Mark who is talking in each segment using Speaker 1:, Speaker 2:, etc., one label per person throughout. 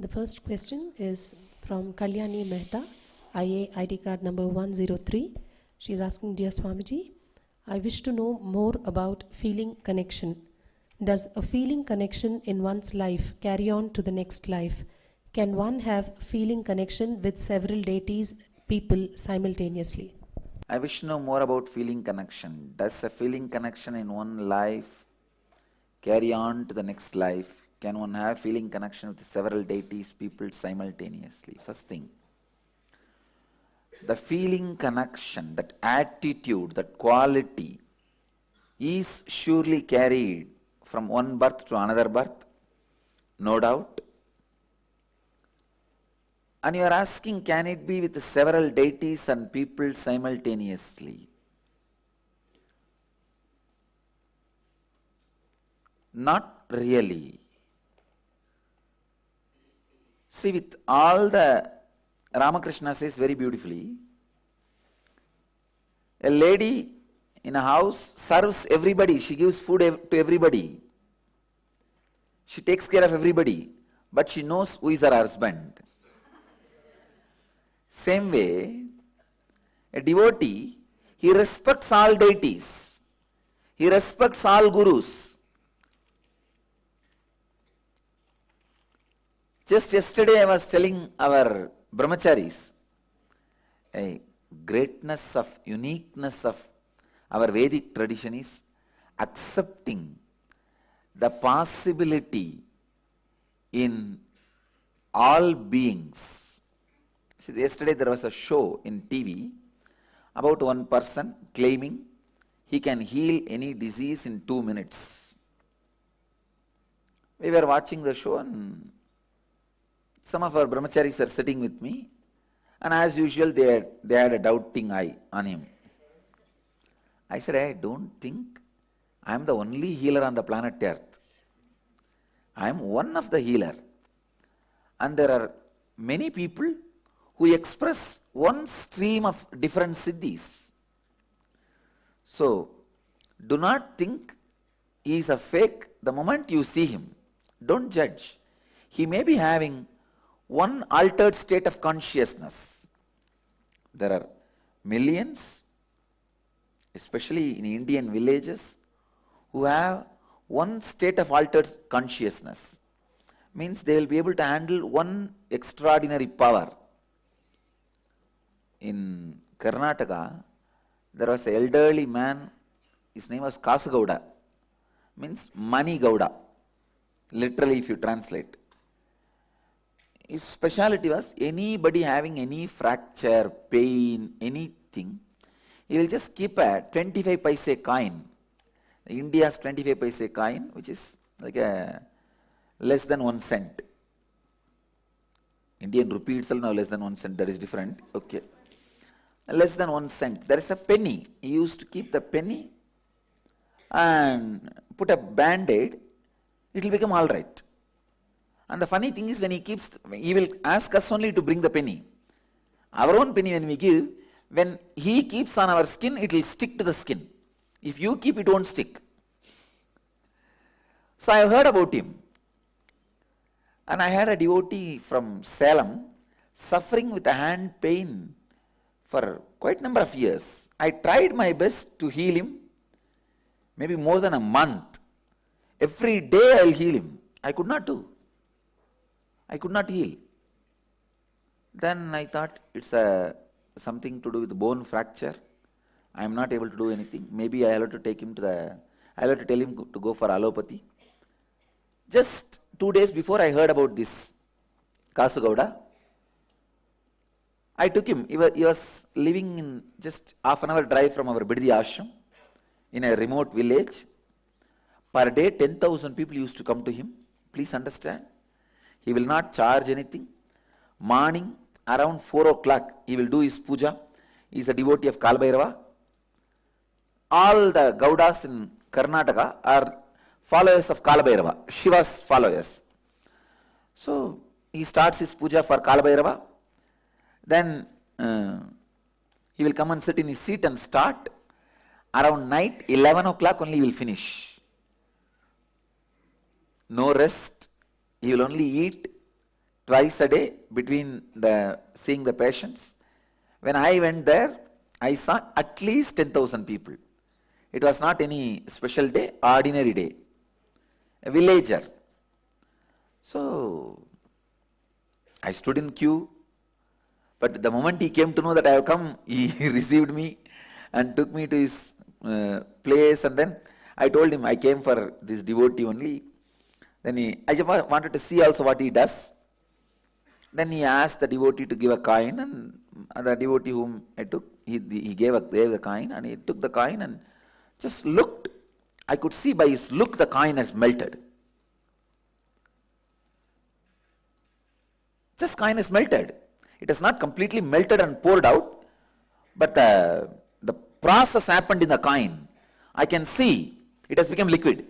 Speaker 1: The first question is from Kalyani Mehta, IA ID card number 103. She is asking, Dear Swamiji, I wish to know more about feeling connection. Does a feeling connection in one's life carry on to the next life? Can one have feeling connection with several deities, people simultaneously?
Speaker 2: I wish to know more about feeling connection. Does a feeling connection in one life carry on to the next life? Can one have feeling connection with several deities, people simultaneously? First thing, the feeling connection, that attitude, that quality is surely carried from one birth to another birth, no doubt. And you are asking, can it be with several deities and people simultaneously? Not really. See, with all the, Ramakrishna says very beautifully, a lady in a house serves everybody, she gives food to everybody. She takes care of everybody, but she knows who is her husband. Same way, a devotee, he respects all deities, he respects all gurus. Just yesterday I was telling our brahmacharis, a greatness of, uniqueness of our Vedic tradition is accepting the possibility in all beings. See, yesterday there was a show in TV about one person claiming he can heal any disease in 2 minutes. We were watching the show and some of our brahmacharis are sitting with me, and as usual they had a doubting eye on him. I said, I don't think I am the only healer on the planet Earth. I am one of the healer. And there are many people who express one stream of different siddhis. So, do not think he is a fake the moment you see him. Don't judge. He may be having one altered state of consciousness. There are millions, especially in Indian villages, who have one state of altered consciousness. Means they will be able to handle one extraordinary power. In Karnataka, there was an elderly man, his name was Kasagowda, means Money Gowda, literally if you translate. His speciality was anybody having any fracture, pain, anything, he will just keep a 25 paise coin, India's 25 paise coin, which is like a less than 1 cent. Indian rupee itself now less than 1 cent, that is different. Okay. Less than 1 cent. There is a penny. He used to keep the penny and put a band-aid, it will become alright. And the funny thing is, when he will ask us only to bring the penny. Our own penny when we give, when he keeps on our skin, it will stick to the skin. If you keep, it won't stick. So I have heard about him. And I had a devotee from Salem suffering with a hand pain for quite a number of years. I tried my best to heal him, maybe more than a month. Every day I will heal him. I could not do. I could not heal. Then I thought it's something to do with bone fracture. I am not able to do anything. Maybe I will have to take him to I will have to tell him to go for allopathy. Just 2 days before I heard about this Kasagowda, I took him. He was living in just half an hour drive from our Biddi ashram in a remote village. Per day 10,000 people used to come to him. Please understand. He will not charge anything. Morning around 4 o'clock he will do his puja. He is a devotee of Kalbhairava. All the Gaudas in Karnataka are followers of Kalbhairava, Shiva's followers. So he starts his puja for Kalbhairava. Then he will come and sit in his seat and start. Around night, 11 o'clock only he will finish. No rest. He will only eat, twice a day between seeing the patients. When I went there, I saw at least 10,000 people. It was not any special day, ordinary day. A villager. So, I stood in queue, but the moment he came to know that I have come, he received me and took me to his place, and then I told him I came for this devotee only. Then I just wanted to see also what he does. Then he asked the devotee to give a coin, and the devotee whom I took, he gave the coin, and he took the coin and just looked. I could see by his look the coin has melted. Just coin is melted. It has not completely melted and poured out, but the process happened in the coin. I can see it has become liquid.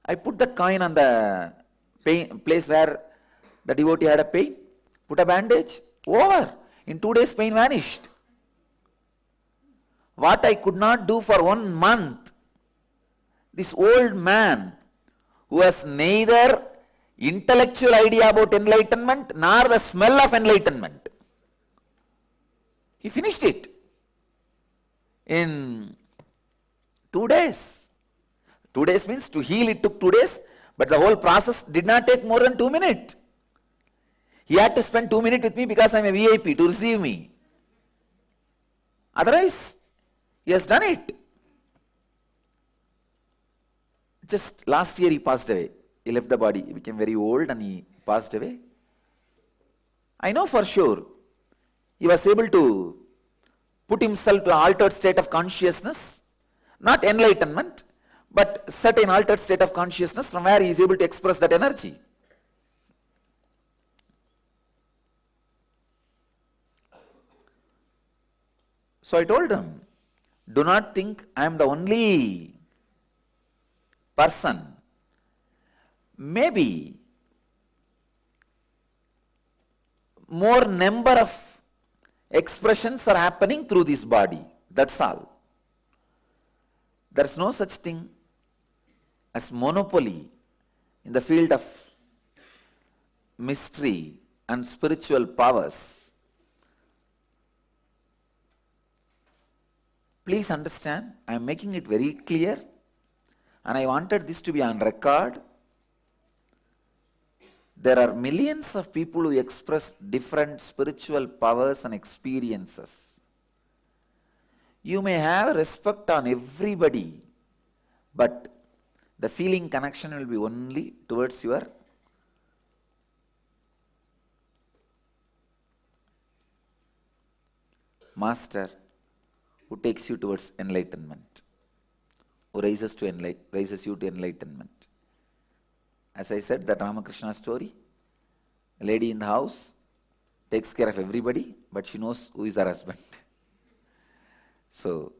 Speaker 2: I put that coin on the place where the devotee had a pain, put a bandage, over. In 2 days pain vanished. What I could not do for 1 month, this old man who has neither intellectual idea about enlightenment nor the smell of enlightenment, he finished it in 2 days. 2 days means to heal it took 2 days, but the whole process did not take more than 2 minutes. He had to spend 2 minutes with me because I am a VIP to receive me. Otherwise, he has done it. Just last year he passed away. He left the body. He became very old and he passed away. I know for sure he was able to put himself to an altered state of consciousness, not enlightenment, but certain altered state of consciousness from where he is able to express that energy. So I told him, do not think I am the only person. Maybe more number of expressions are happening through this body. That's all. There is no such thing as monopoly in the field of mystery and spiritual powers. Please understand, I am making it very clear, and I wanted this to be on record. There are millions of people who express different spiritual powers and experiences. You may have respect on everybody, but the feeling connection will be only towards your master, who takes you towards enlightenment, who raises you to enlightenment. As I said, that Ramakrishna story, a lady in the house takes care of everybody, but she knows who is her husband. So,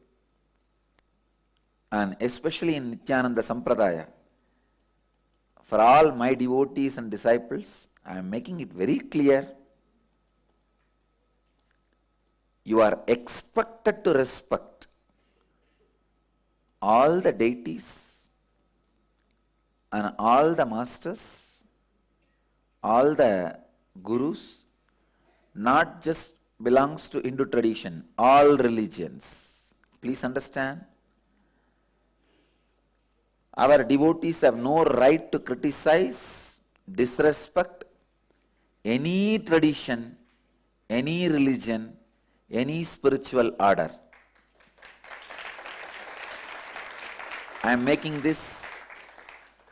Speaker 2: and especially in Nithyananda Sampradaya, for all my devotees and disciples, I am making it very clear, you are expected to respect all the deities and all the masters, all the gurus, not just belongs to Hindu tradition, all religions. Please understand, our devotees have no right to criticize, disrespect any tradition, any religion, any spiritual order. I am making this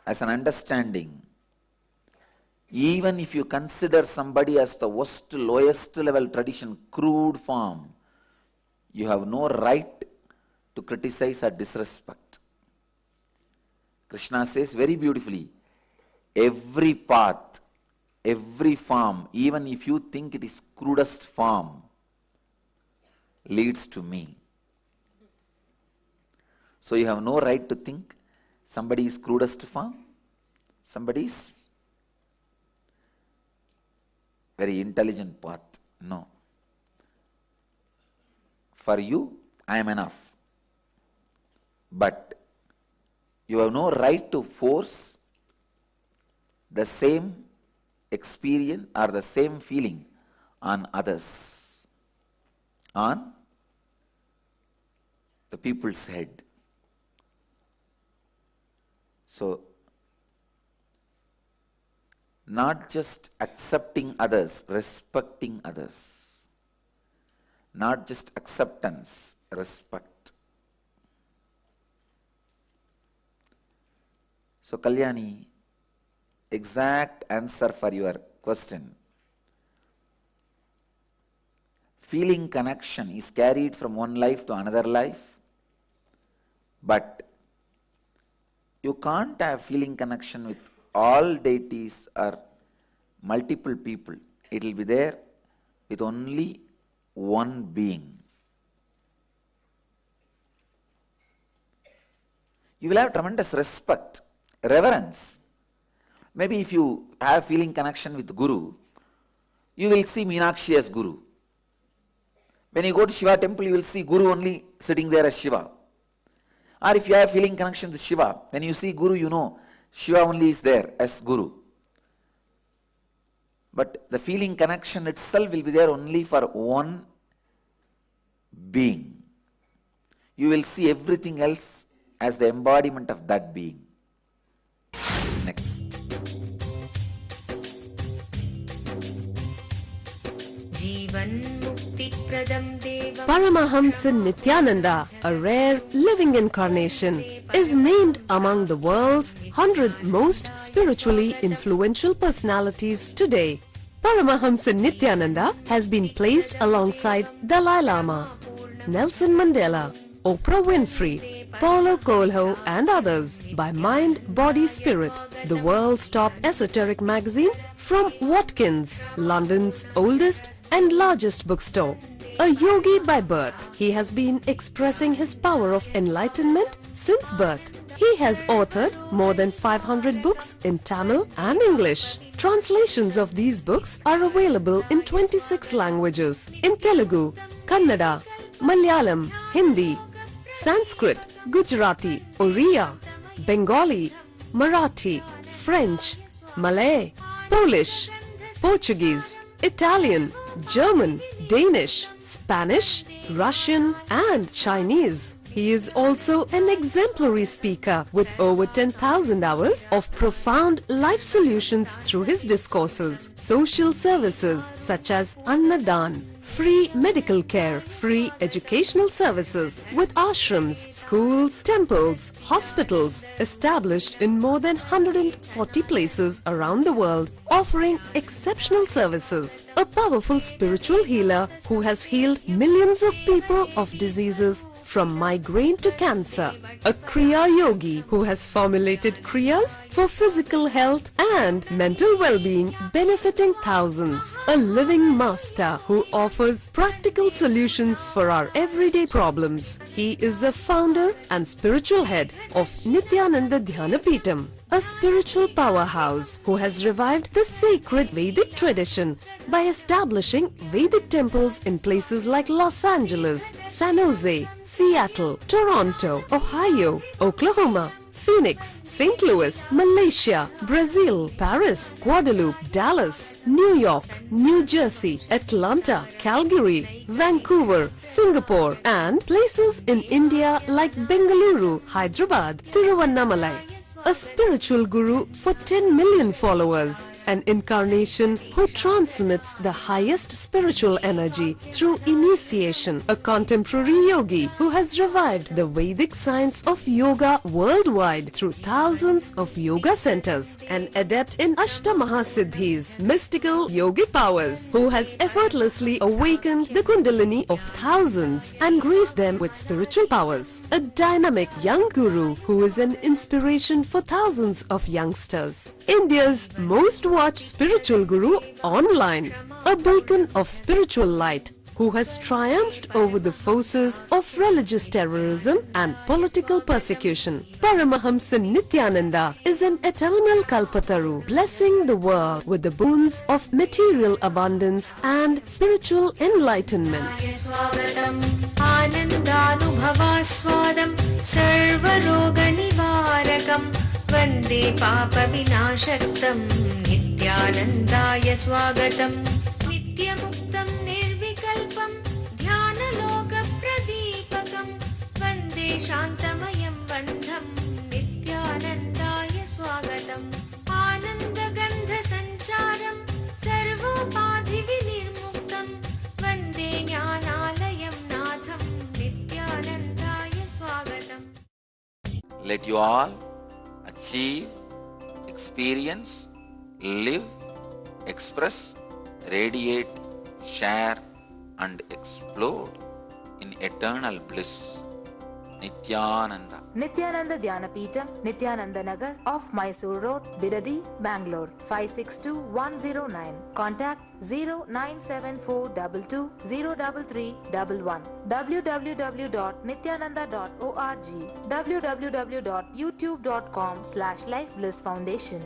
Speaker 2: as an understanding. Even if you consider somebody as the worst, lowest level tradition, crude form, you have no right to criticize or disrespect. Krishna says very beautifully, every path, every form, even if you think it is crudest form, leads to me. So you have no right to think somebody is crudest form, somebody is very intelligent path. No. For you, I am enough. But you have no right to force the same experience or the same feeling on others, on the people's head. So, not just accepting others, respecting others. Not just acceptance, respect. So Kalyani, exact answer for your question. Feeling connection is carried from one life to another life, but you can't have feeling connection with all deities or multiple people. It will be there with only one being. You will have tremendous respect, reverence. Maybe if you have feeling connection with Guru, you will see Meenakshi as Guru. When you go to Shiva temple, you will see Guru only sitting there as Shiva. Or if you have feeling connection with Shiva, when you see Guru, you know Shiva only is there as Guru. But the feeling connection itself will be there only for one being. You will see everything else as the embodiment of that being. Next.
Speaker 3: Paramahamsa Nithyananda, a rare living incarnation, is named among the world's 100 most spiritually influential personalities today. Paramahamsa Nithyananda has been placed alongside Dalai Lama, Nelson Mandela, Oprah Winfrey, Paulo Coelho and others by Mind, Body, Spirit, the world's top esoteric magazine from Watkins, London's oldest and largest bookstore. A yogi by birth, he has been expressing his power of enlightenment since birth. He has authored more than 500 books in Tamil and English. Translations of these books are available in 26 languages in Telugu, Kannada, Malayalam, Hindi, Sanskrit, Gujarati, Oriya, Bengali, Marathi, French, Malay, Polish, Portuguese, Italian, German, Danish, Spanish, Russian and Chinese. He is also an exemplary speaker with over 10,000 hours of profound life solutions through his discourses. Social services such as Annadan, free medical care, free educational services with ashrams, schools, temples, hospitals established in more than 140 places around the world, offering exceptional services. A powerful spiritual healer who has healed millions of people of diseases from migraine to cancer. A Kriya Yogi who has formulated Kriyas for physical health and mental well-being, benefiting thousands. A living master who offers practical solutions for our everyday problems. He is the founder and spiritual head of Nithyananda Dhyanapitham, a spiritual powerhouse who has revived the sacred Vedic tradition by establishing Vedic temples in places like Los Angeles, San Jose, Seattle, Toronto, Ohio, Oklahoma, Phoenix, St. Louis, Malaysia, Brazil, Paris, Guadeloupe, Dallas, New York, New Jersey, Atlanta, Calgary, Vancouver, Singapore, and places in India like Bengaluru, Hyderabad, Tiruvannamalai. A spiritual guru for 10 million followers, an incarnation who transmits the highest spiritual energy through initiation, a contemporary yogi who has revived the Vedic science of yoga worldwide through thousands of yoga centers, an adept in Ashtamahasiddhis, mystical yogic powers, who has effortlessly awakened the Kundalini of thousands and graced them with spiritual powers, a dynamic young guru who is an inspiration for thousands of youngsters. India's most watched spiritual guru online, a beacon of spiritual light who has triumphed over the forces of religious terrorism and political persecution. Paramahamsa Nithyananda is an eternal Kalpataru, blessing the world with the boons of material abundance and spiritual enlightenment. Vande Papa Vinashaktam Nitya
Speaker 4: नित्यानन्दाय स्वागतम् नित्यमुक्तं निर्विकल्पं ध्यानलोकप्रदीपकं वन्दे शान्तमयं बन्धं नित्यानन्दाय स्वागतम् आनन्दगन्धसञ्चारं सर्वोपाधिविनिर्मुक्तं वन्दे ज्ञानालयं नाथं नित्यानन्दाय स्वागतम्.
Speaker 2: Let you all achieve, experience, live, express, radiate, share and explode in eternal bliss. Nithyananda.
Speaker 5: Nithyananda Dhyanapitham, Nithyananda Nagar off Mysore Road, Bidadi, Bangalore 562109. Contact 09742203311. www.nithyananda.org. www.youtube.com/Life Bliss Foundation.